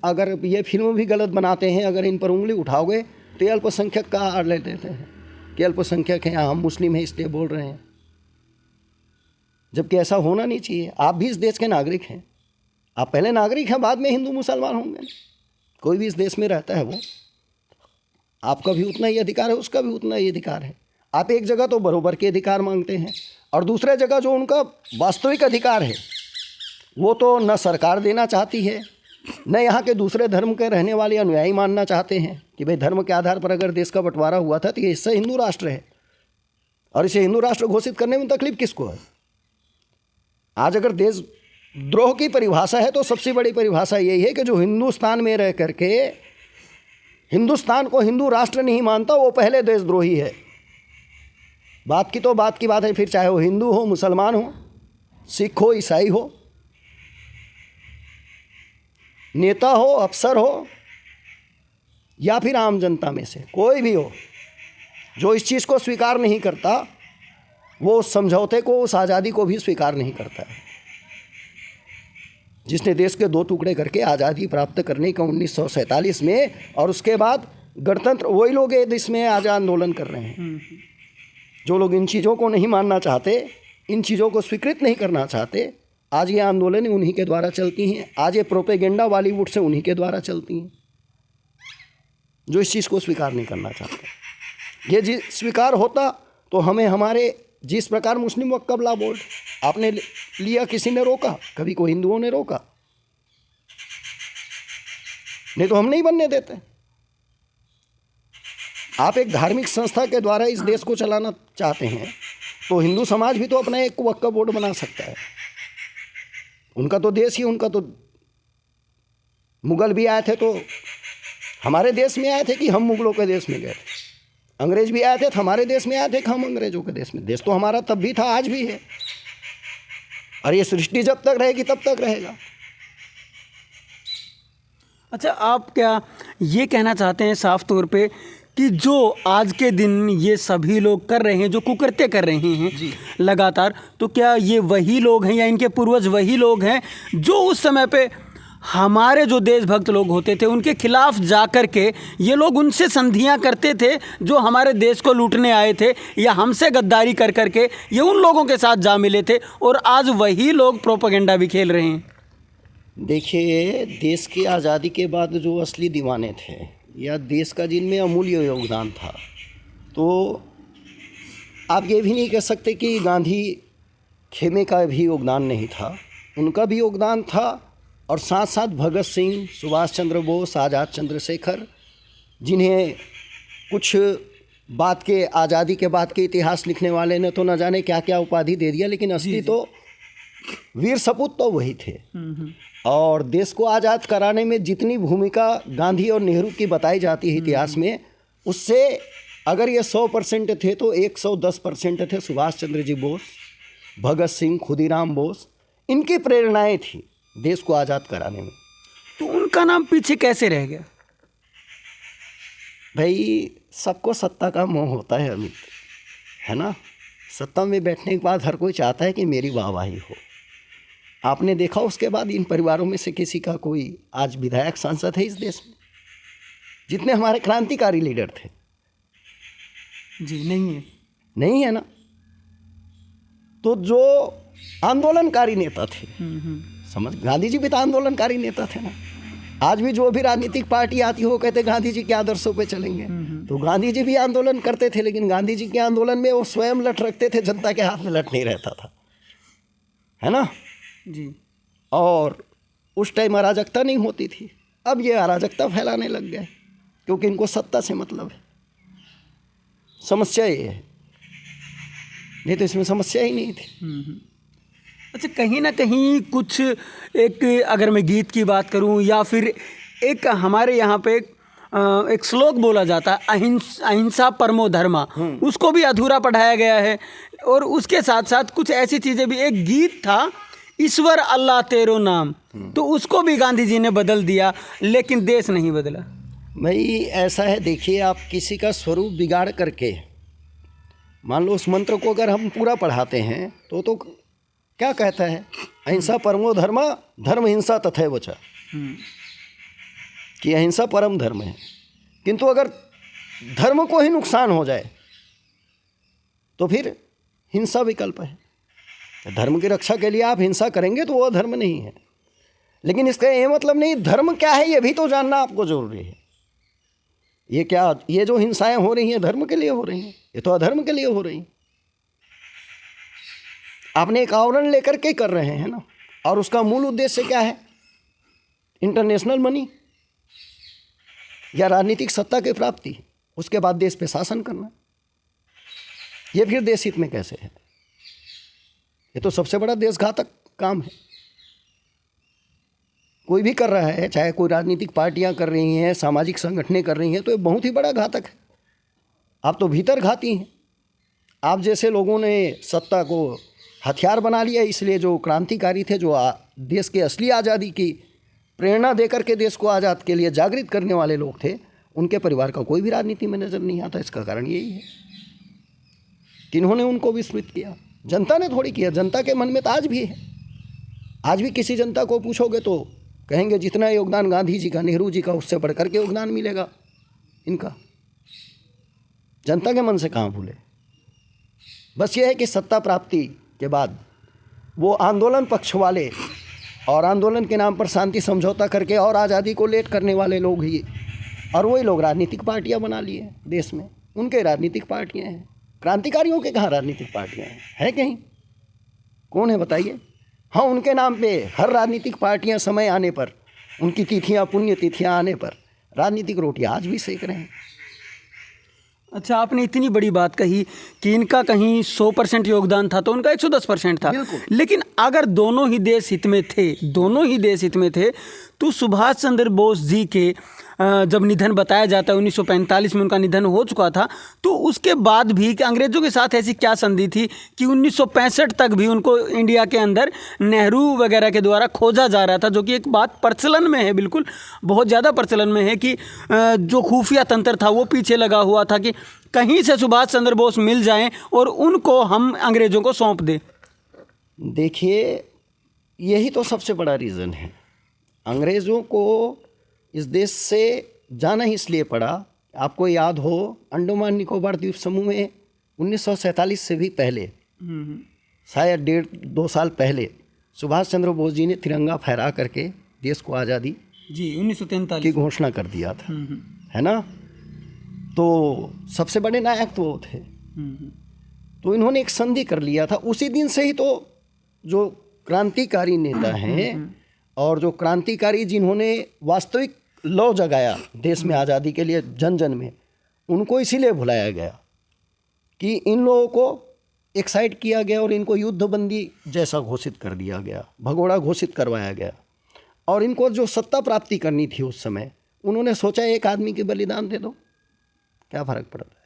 अगर ये फिल्म भी गलत बनाते हैं, अगर इन पर उंगली उठाओगे तो ये अल्पसंख्यक का आड़ ले देते हैं कि अल्पसंख्यक हैं, हम मुस्लिम हैं इसलिए बोल रहे हैं, जबकि ऐसा होना नहीं चाहिए। आप भी इस देश के नागरिक हैं। आप पहले नागरिक हैं, बाद में हिंदू मुसलमान होंगे। कोई भी इस देश में रहता है वो, आपका भी उतना ही अधिकार है, उसका भी उतना ही अधिकार है। आप एक जगह तो बराबर के अधिकार मांगते हैं और दूसरे जगह जो उनका वास्तविक अधिकार है वो तो न सरकार देना चाहती है, न यहाँ के दूसरे धर्म के रहने वाले अनुयायी मानना चाहते हैं कि भाई धर्म के आधार पर अगर देश का बंटवारा हुआ था तो ये हिस्सा हिंदू राष्ट्र है और इसे हिंदू राष्ट्र घोषित करने में तकलीफ किसको है। आज अगर देशद्रोह की परिभाषा है तो सबसे बड़ी परिभाषा यही है कि जो हिंदुस्तान में रह करके हिंदुस्तान को हिंदू राष्ट्र नहीं मानता वो पहले देशद्रोही है। बात की तो बात की बात है, फिर चाहे वो हिंदू हो, मुसलमान हो, सिख हो, ईसाई हो, नेता हो, अफसर हो या फिर आम जनता में से कोई भी हो, जो इस चीज़ को स्वीकार नहीं करता वो उस समझौते को, उस आज़ादी को भी स्वीकार नहीं करता है जिसने देश के दो टुकड़े करके आज़ादी प्राप्त करने का 1947 में, और उसके बाद गणतंत्र। वही लोग ये देश में आज आंदोलन कर रहे हैं। जो लोग इन चीज़ों को नहीं मानना चाहते, इन चीज़ों को स्वीकृत नहीं करना चाहते, आज ये आंदोलन उन्हीं के द्वारा चलती हैं। आज ये प्रोपेगेंडा बॉलीवुड से उन्हीं के द्वारा चलती हैं जो इस चीज़ को स्वीकार नहीं करना चाहते। ये स्वीकार होता तो हमें हमारे जिस प्रकार मुस्लिम वक्फ कबला बोर्ड आपने लिया, किसी ने रोका? कभी कोई हिंदुओं ने रोका? नहीं तो हम नहीं बनने देते। आप एक धार्मिक संस्था के द्वारा इस देश को चलाना चाहते हैं तो हिंदू समाज भी तो अपना एक वक्फ बोर्ड बना सकता है। उनका तो देश ही, उनका तो मुगल भी आए थे तो हमारे देश में आए थे कि हम मुगलों के देश में गए थे। अंग्रेज भी आए थे तो हमारे देश में आए थे कि हम अंग्रेजों के देश में। देश तो हमारा तब भी था, आज भी है, और ये सृष्टि जब तक रहेगी तब तक रहेगा। अच्छा, आप क्या ये कहना चाहते हैं साफ तौर पे कि जो आज के दिन ये सभी लोग कर रहे हैं, जो कुकृत्य कर रहे हैं लगातार, तो क्या ये वही लोग हैं या इनके पूर्वज वही लोग हैं जो उस समय पे हमारे जो देशभक्त लोग होते थे उनके खिलाफ जा कर के ये लोग उनसे संधियां करते थे जो हमारे देश को लूटने आए थे या हमसे गद्दारी कर कर के ये उन लोगों के साथ जा मिले थे, और आज वही लोग प्रोपेगेंडा भी खेल रहे हैं? देखिए, देश की आज़ादी के बाद जो असली दीवाने थे या देश का जिनमें अमूल्य योगदान था, तो आप ये भी नहीं कह सकते कि गांधी खेमे का भी योगदान नहीं था। उनका भी योगदान था, और साथ साथ भगत सिंह, सुभाष चंद्र बोस, आज़ाद चंद्रशेखर, जिन्हें कुछ बात के आज़ादी के बाद के इतिहास लिखने वाले ने तो न जाने क्या क्या उपाधि दे दिया, लेकिन असली तो वीर सपूत तो वही थे। और देश को आज़ाद कराने में जितनी भूमिका गांधी और नेहरू की बताई जाती है इतिहास में, उससे अगर ये 100% थे तो 110% थे सुभाष चंद्र जी बोस, भगत सिंह, खुदीराम बोस। इनकी प्रेरणाएं थी देश को आज़ाद कराने में। तो उनका नाम पीछे कैसे रह गया? भाई, सबको सत्ता का मोह होता है अमित, है ना। सत्ता में बैठने के बाद हर कोई चाहता है कि मेरी वाहवाही हो। आपने देखा उसके बाद इन परिवारों में से किसी का कोई आज विधायक, सांसद है इस देश में? जितने हमारे क्रांतिकारी लीडर थे जी नहीं है, नहीं है ना। तो जो आंदोलनकारी नेता थे, समझ, गांधी जी भी तो आंदोलनकारी नेता थे ना। आज भी जो भी राजनीतिक पार्टी आती हो कहते गांधी जी के आदर्शों पे चलेंगे, तो गांधी जी भी आंदोलन करते थे, लेकिन गांधी जी के आंदोलन में वो स्वयं लठ रखते थे, जनता के हाथ में लठ नहीं रहता था, है ना जी। और उस टाइम अराजकता नहीं होती थी। अब ये अराजकता फैलाने लग गए। क्योंकि इनको सत्ता से मतलब है। समस्या ये है, नहीं तो इसमें समस्या ही नहीं थी। अच्छा, कहीं ना कहीं कुछ एक, अगर मैं गीत की बात करूं या फिर एक हमारे यहाँ पे एक श्लोक बोला जाता है, अहिंसा परमो धर्मा, उसको भी अधूरा पढ़ाया गया है। और उसके साथ साथ कुछ ऐसी चीज़ें भी, एक गीत था ईश्वर अल्लाह तेरो नाम, तो उसको भी गांधी जी ने बदल दिया, लेकिन देश नहीं बदला। भाई ऐसा है, देखिए आप किसी का स्वरूप बिगाड़ करके, मान लो उस मंत्र को अगर हम पूरा पढ़ाते हैं तो क्या कहता है, अहिंसा परमो धर्मा धर्म हिंसा तथैव च, कि अहिंसा परम धर्म है। किंतु अगर धर्म को ही नुकसान हो जाए तो फिर हिंसा विकल्प है। धर्म की रक्षा के लिए आप हिंसा करेंगे तो वो धर्म नहीं है। लेकिन इसका ये मतलब नहीं, धर्म क्या है ये भी तो जानना आपको जरूरी है। ये जो हिंसाएं हो रही हैं धर्म के लिए हो रही हैं, ये तो अधर्म के लिए हो रही हैं। आपने एक आवरण लेकर के कर रहे हैं ना, और उसका मूल उद्देश्य क्या है, इंटरनेशनल मनी या राजनीतिक सत्ता की प्राप्ति, उसके बाद देश पे शासन करना। ये फिर देश हित में कैसे है? ये तो सबसे बड़ा देशघातक काम है। कोई भी कर रहा है, चाहे कोई राजनीतिक पार्टियां कर रही हैं, सामाजिक संगठनें कर रही हैं, तो ये बहुत ही बड़ा घातक है। आप तो भीतर घाती हैं। आप जैसे लोगों ने सत्ता को हथियार बना लिया, इसलिए जो क्रांतिकारी थे, जो देश के असली आज़ादी की प्रेरणा देकर के देश को आज़ाद के लिए जागृत करने वाले लोग थे, उनके परिवार का कोई भी राजनीति में नज़र नहीं आता। इसका कारण यही है कि इन्होंने उनको विस्मृत किया। जनता ने थोड़ी किया, जनता के मन में तो आज भी है। आज भी किसी जनता को पूछोगे तो कहेंगे जितना योगदान गांधी जी का, नेहरू जी का, उससे बढ़कर के योगदान मिलेगा इनका। जनता के मन से कहाँ भूले। बस ये है कि सत्ता प्राप्ति के बाद वो आंदोलन पक्ष वाले और आंदोलन के नाम पर शांति समझौता करके और आज़ादी को लेट करने वाले लोग ही, और वही लोग राजनीतिक पार्टियां बना लिए देश में। उनके राजनीतिक पार्टियां हैं। क्रांतिकारियों के कहाँ राजनीतिक पार्टियां हैं? है कहीं? कौन है बताइए? हाँ, उनके नाम पे हर राजनीतिक पार्टियां समय आने पर, उनकी तिथियां, पुण्य तिथियां आने पर राजनीतिक रोटियां आज भी सेक रहे हैं। अच्छा, आपने इतनी बड़ी बात कही कि इनका कहीं 100% योगदान था तो उनका 110% था। लेकिन अगर दोनों ही देश हित में थे तो सुभाष चंद्र बोस जी के जब निधन बताया जाता है, 1945 में उनका निधन हो चुका था, तो उसके बाद भी कि अंग्रेज़ों के साथ ऐसी क्या संधि थी कि 1965 तक भी उनको इंडिया के अंदर नेहरू वगैरह के द्वारा खोजा जा रहा था, जो कि एक बात प्रचलन में है, बिल्कुल बहुत ज़्यादा प्रचलन में है कि जो खुफिया तंत्र था वो पीछे लगा हुआ था कि कहीं से सुभाष चंद्र बोस मिल जाएं और उनको हम अंग्रेज़ों को सौंप दें। देखिए, यही तो सबसे बड़ा रीज़न है। अंग्रेज़ों को इस देश से जाना ही इसलिए पड़ा। आपको याद हो, अंडमान निकोबार द्वीप समूह में 1947 से भी पहले, शायद 1.5-2 साल पहले, सुभाष चंद्र बोस जी ने तिरंगा फहरा करके देश को आज़ादी 1943 की घोषणा कर दिया था, है ना। तो सबसे बड़े नायक तो वो थे। तो इन्होंने एक संधि कर लिया था। उसी दिन से ही तो जो क्रांतिकारी नेता हैं और जो क्रांतिकारी जिन्होंने वास्तविक लौ जगाया देश में आज़ादी के लिए, जन जन में, उनको इसीलिए भुलाया गया कि इन लोगों को एक साइड किया गया और इनको युद्धबंदी जैसा घोषित कर दिया गया, भगोड़ा घोषित करवाया गया। और इनको जो सत्ता प्राप्ति करनी थी उस समय, उन्होंने सोचा एक आदमी के बलिदान दे दो, क्या फ़र्क पड़ता है।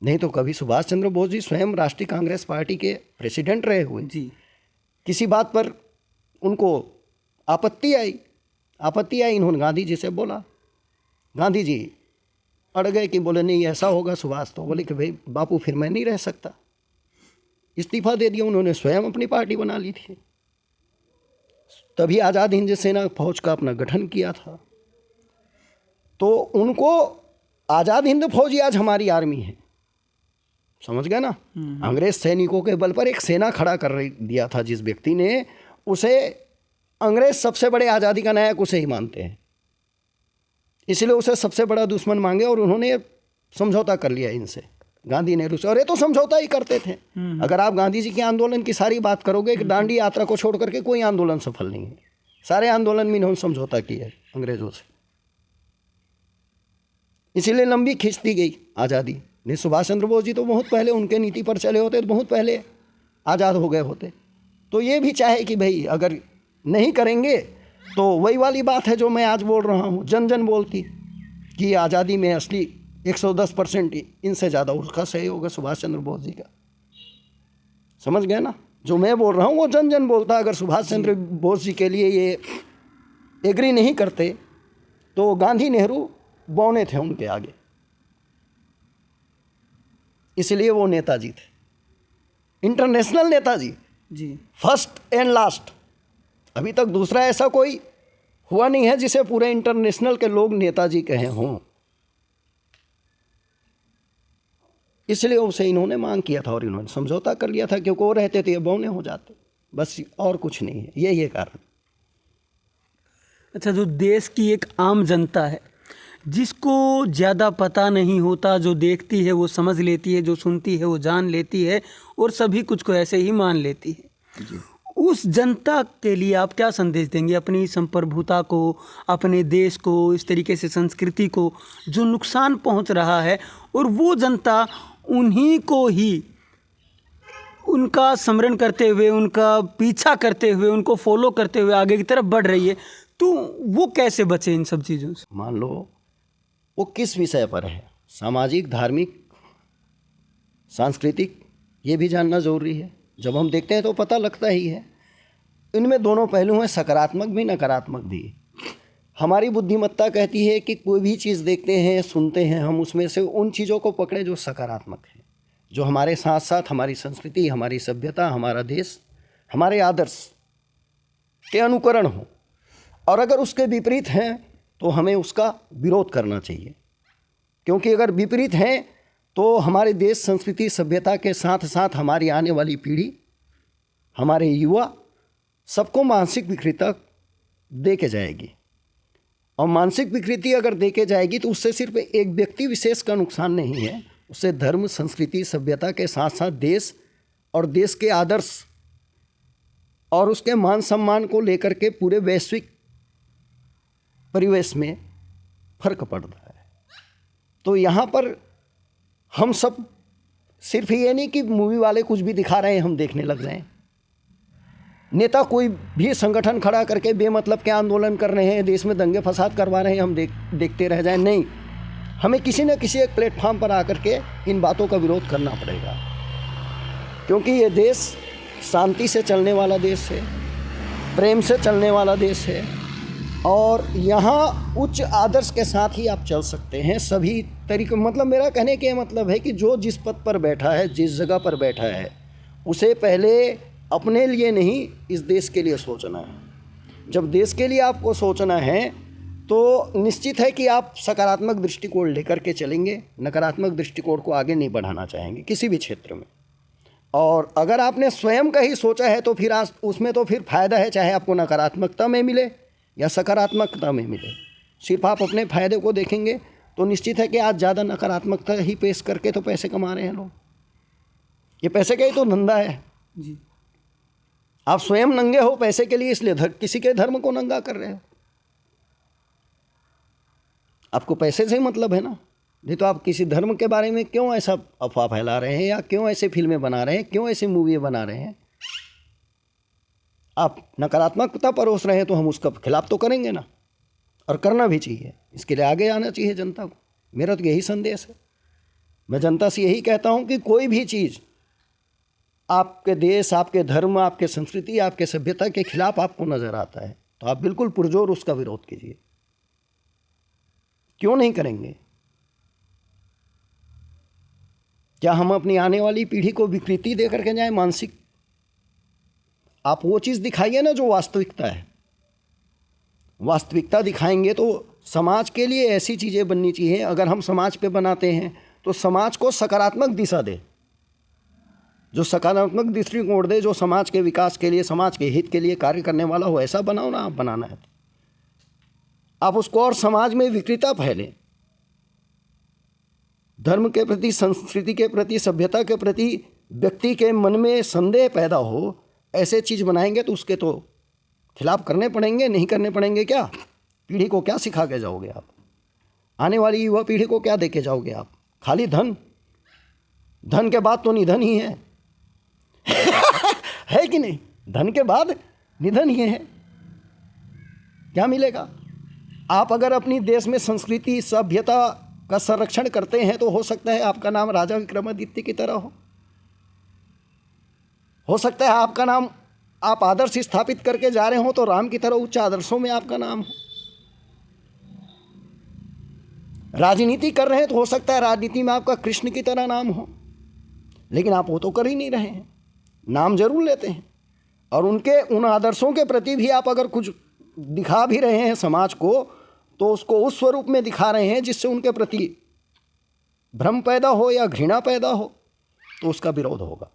नहीं तो कभी सुभाष चंद्र बोस जी स्वयं राष्ट्रीय कांग्रेस पार्टी के प्रेसिडेंट रहे हुए जी, किसी बात पर उनको आपत्ति आई, इन्होंने गांधी जी से बोला। गांधी जी अड़ गए कि बोले नहीं ऐसा होगा सुभाष, तो बोले कि भाई बापू फिर मैं नहीं रह सकता, इस्तीफा दे दिया। उन्होंने स्वयं अपनी पार्टी बना ली थी। तभी आज़ाद हिंद सेना फौज का अपना गठन किया था। तो उनको आज़ाद हिंद फौज ही आज हमारी आर्मी है, समझ गए ना। अंग्रेज सैनिकों के बल पर एक सेना खड़ा कर दिया था जिस व्यक्ति ने, उसे अंग्रेज सबसे बड़े आज़ादी का नायक उसे ही मानते हैं, इसलिए उसे सबसे बड़ा दुश्मन मांगे। और उन्होंने समझौता कर लिया इनसे, गांधी नेहरू से। और ये तो समझौता ही करते थे। अगर आप गांधी जी के आंदोलन की सारी बात करोगे कि दांडी यात्रा को छोड़ करके कोई आंदोलन सफल नहीं है, सारे आंदोलन में इन्होंने समझौता किया है अंग्रेजों से। इसीलिए लंबी खींचती गई आज़ादी। नहीं, सुभाष चंद्र बोस जी तो बहुत पहले उनके नीति पर चले होते तो बहुत पहले आज़ाद हो गए होते। तो ये भी चाहे कि भाई अगर नहीं करेंगे तो वही वाली बात है जो मैं आज बोल रहा हूँ, जन जन बोलती कि आज़ादी में असली 110% इनसे ज़्यादा उसका सहयोग है सुभाष चंद्र बोस जी का। समझ गए ना? जो मैं बोल रहा हूँ वो जन जन बोलता। अगर सुभाष चंद्र बोस जी के लिए ये एग्री नहीं करते तो गांधी नेहरू बौने थे उनके आगे, इसलिए वो नेताजी थे, international Netaji ji, first and last. अभी तक दूसरा ऐसा कोई हुआ नहीं है जिसे पूरे इंटरनेशनल के लोग नेताजी कहे हों। इसलिए उसे इन्होंने मांग किया था और इन्होंने समझौता कर लिया था, क्योंकि वो रहते थे ये बौने हो जाते, बस और कुछ नहीं है, ये कारण। अच्छा, जो देश की एक आम जनता है जिसको ज़्यादा पता नहीं होता, जो देखती है वो समझ लेती है, जो सुनती है वो जान लेती है और सभी कुछ को ऐसे ही मान लेती है जी। उस जनता के लिए आप क्या संदेश देंगे? अपनी संप्रभुता को, अपने देश को, इस तरीके से संस्कृति को जो नुकसान पहुंच रहा है और वो जनता उन्हीं को ही उनका स्मरण करते हुए, उनका पीछा करते हुए, उनको फॉलो करते हुए आगे की तरफ बढ़ रही है, तो वो कैसे बचे इन सब चीज़ों से? मान लो वो किस विषय पर है, सामाजिक, धार्मिक, सांस्कृतिक, ये भी जानना ज़रूरी है। जब हम देखते हैं तो पता लगता ही है। इनमें दोनों पहलू हैं, सकारात्मक भी नकारात्मक भी। हमारी बुद्धिमत्ता कहती है कि कोई भी चीज़ देखते हैं, सुनते हैं, हम उसमें से उन चीज़ों को पकड़े जो सकारात्मक है, जो हमारे साथ साथ हमारी संस्कृति, हमारी सभ्यता, हमारा देश, हमारे आदर्श के अनुकरण हो। और अगर उसके विपरीत हैं तो हमें उसका विरोध करना चाहिए, क्योंकि अगर विपरीत हैं तो हमारे देश, संस्कृति, सभ्यता के साथ साथ हमारी आने वाली पीढ़ी, हमारे युवा, सबको मानसिक विकृति दे के जाएगी। और मानसिक विकृति अगर दे के जाएगी तो उससे सिर्फ एक व्यक्ति विशेष का नुकसान नहीं है, उससे धर्म, संस्कृति, सभ्यता के साथ साथ देश और देश के आदर्श और उसके मान सम्मान को लेकर के पूरे वैश्विक परिवेश में फर्क पड़ता है। तो यहाँ पर हम सब सिर्फ ये नहीं कि मूवी वाले कुछ भी दिखा रहे हैं हम देखने लग जाएं, नेता कोई भी संगठन खड़ा करके बेमतलब के आंदोलन कर रहे हैं, देश में दंगे फसाद करवा रहे हैं, हम देखते रह जाएं, नहीं, हमें किसी न किसी एक प्लेटफॉर्म पर आकर के इन बातों का विरोध करना पड़ेगा, क्योंकि ये देश शांति से चलने वाला देश है, प्रेम से चलने वाला देश है और यहाँ उच्च आदर्श के साथ ही आप चल सकते हैं सभी तरीके। मतलब मेरा कहने का मतलब है कि जो जिस पद पर बैठा है, जिस जगह पर बैठा है, उसे पहले अपने लिए नहीं इस देश के लिए सोचना है। जब देश के लिए आपको सोचना है तो निश्चित है कि आप सकारात्मक दृष्टिकोण लेकर के चलेंगे, नकारात्मक दृष्टिकोण को आगे नहीं बढ़ाना चाहेंगे किसी भी क्षेत्र में। और अगर आपने स्वयं का ही सोचा है तो फिर उसमें तो फिर फ़ायदा है, चाहे आपको नकारात्मकता में मिले या सकारात्मकता में मिले। सिर्फ आप अपने फ़ायदे को देखेंगे तो निश्चित है कि आज ज़्यादा नकारात्मकता ही पेश करके तो पैसे कमा रहे हैं लोग। ये पैसे का ही तो धंधा है जी। आप स्वयं नंगे हो पैसे के लिए, इसलिए किसी के धर्म को नंगा कर रहे हो। आपको पैसे से ही मतलब है ना, नहीं तो आप किसी धर्म के बारे में क्यों ऐसा अफवाह फैला रहे हैं या क्यों ऐसे फिल्में बना रहे हैं, क्यों ऐसी मूवी बना रहे हैं। आप नकारात्मकता परोस रहे हैं तो हम उसका खिलाफ तो करेंगे ना, और करना भी चाहिए। इसके लिए आगे आना चाहिए जनता को। मेरा तो यही संदेश है। मैं जनता से यही कहता हूं कि कोई भी चीज़ आपके देश, आपके धर्म, आपके संस्कृति, आपके सभ्यता के खिलाफ आपको नज़र आता है तो आप बिल्कुल पुरजोर उसका विरोध कीजिए। क्यों नहीं करेंगे? क्या हम अपनी आने वाली पीढ़ी को विकृति दे करके जाएं मानसिक? आप वो चीज़ दिखाइए ना जो वास्तविकता है। वास्तविकता दिखाएंगे तो समाज के लिए ऐसी चीज़ें बननी चाहिए। अगर हम समाज पे बनाते हैं तो समाज को सकारात्मक दिशा दे, जो सकारात्मक दृष्टिकोण दे, जो समाज के विकास के लिए, समाज के हित के लिए कार्य करने वाला हो, ऐसा बनाओ ना। आप बनाना है आप उसको, और समाज में विकृता फैले, धर्म के प्रति, संस्कृति के प्रति, सभ्यता के प्रति व्यक्ति के मन में संदेह पैदा हो, ऐसे चीज़ बनाएंगे तो उसके तो खिलाफ करने पड़ेंगे। नहीं करने पड़ेंगे क्या? पीढ़ी को क्या सिखा के जाओगे आप? आने वाली युवा पीढ़ी को क्या देके जाओगे आप? खाली धन? धन के बाद तो निधन ही है है कि नहीं? धन के बाद निधन ही है। क्या मिलेगा? आप अगर अपनी देश में संस्कृति सभ्यता का संरक्षण करते हैं तो हो सकता है आपका नाम राजा विक्रमादित्य की तरह हो सकता है आपका नाम, आप आदर्श स्थापित करके जा रहे हो तो राम की तरह उच्च आदर्शों में आपका नाम हो। राजनीति कर रहे हैं तो हो सकता है राजनीति में आपका कृष्ण की तरह नाम हो, लेकिन आप वो तो कर ही नहीं रहे हैं। नाम जरूर लेते हैं और उनके उन आदर्शों के प्रति भी आप अगर कुछ दिखा भी रहे हैं समाज को, तो उसको उस स्वरूप में दिखा रहे हैं जिससे उनके प्रति भ्रम पैदा हो या घृणा पैदा हो, तो उसका विरोध होगा।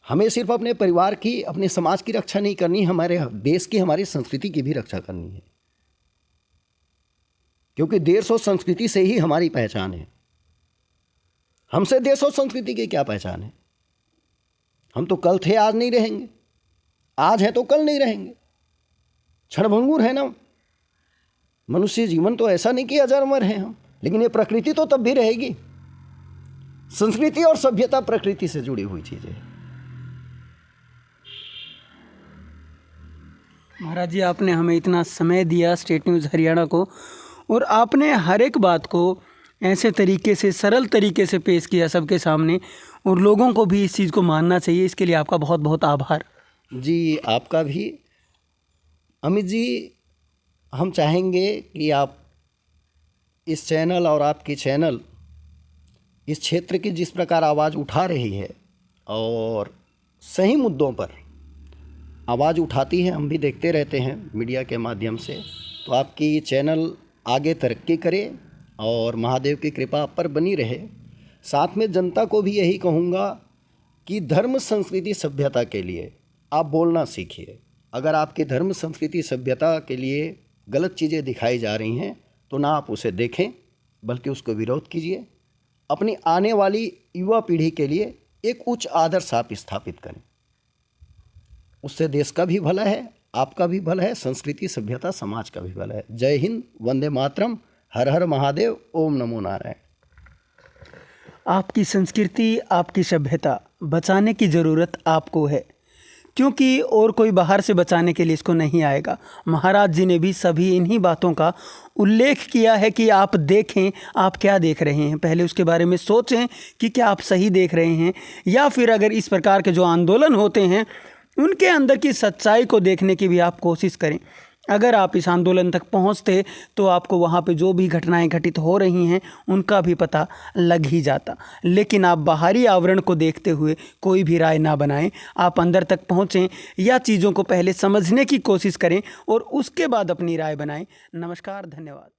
हमें सिर्फ अपने परिवार की, अपने समाज की रक्षा नहीं करनी, हमारे देश की, हमारी संस्कृति की भी रक्षा करनी है, क्योंकि देश और संस्कृति से ही हमारी पहचान है। हमसे देश और संस्कृति की क्या पहचान है? हम तो कल थे, आज नहीं रहेंगे। आज है तो कल नहीं रहेंगे, क्षणभंगुर है ना। मनुष्य जीवन तो ऐसा नहीं कि अजर-अमर है हम, लेकिन ये प्रकृति तो तब भी रहेगी। संस्कृति और सभ्यता प्रकृति से जुड़ी हुई चीजें हैं। महाराज जी, आपने हमें इतना समय दिया स्टेट न्यूज़ हरियाणा को, और आपने हर एक बात को ऐसे तरीके से, सरल तरीके से पेश किया सबके सामने, और लोगों को भी इस चीज़ को मानना चाहिए। इसके लिए आपका बहुत बहुत आभार। जी, आपका भी। अमित जी, हम चाहेंगे कि आप इस चैनल और आपकी चैनल इस क्षेत्र की जिस प्रकार आवाज़ उठा रही है और सही मुद्दों पर आवाज़ उठाती है, हम भी देखते रहते हैं मीडिया के माध्यम से, तो आपकी चैनल आगे तरक्की करे और महादेव की कृपा आप पर बनी रहे। साथ में जनता को भी यही कहूँगा कि धर्म संस्कृति सभ्यता के लिए आप बोलना सीखिए। अगर आपकी धर्म संस्कृति सभ्यता के लिए गलत चीज़ें दिखाई जा रही हैं तो ना आप उसे देखें, बल्कि उसको विरोध कीजिए। अपनी आने वाली युवा पीढ़ी के लिए एक उच्च आदर्श आप स्थापित करें। उससे देश का भी भला है, आपका भी भला है, संस्कृति सभ्यता समाज का भी भला है। जय हिंद, वंदे मातरम, हर हर महादेव, ओम नमो नारायण। आपकी संस्कृति, आपकी सभ्यता बचाने की ज़रूरत आपको है, क्योंकि और कोई बाहर से बचाने के लिए इसको नहीं आएगा। महाराज जी ने भी सभी इन्हीं बातों का उल्लेख किया है कि आप देखें आप क्या देख रहे हैं, पहले उसके बारे में सोचें कि क्या आप सही देख रहे हैं, या फिर अगर इस प्रकार के जो आंदोलन होते हैं उनके अंदर की सच्चाई को देखने की भी आप कोशिश करें। अगर आप इस आंदोलन तक पहुंचते तो आपको वहां पे जो भी घटनाएं घटित हो रही हैं उनका भी पता लग ही जाता। लेकिन आप बाहरी आवरण को देखते हुए कोई भी राय ना बनाएं, आप अंदर तक पहुंचें या चीज़ों को पहले समझने की कोशिश करें और उसके बाद अपनी राय बनाएं। नमस्कार, धन्यवाद।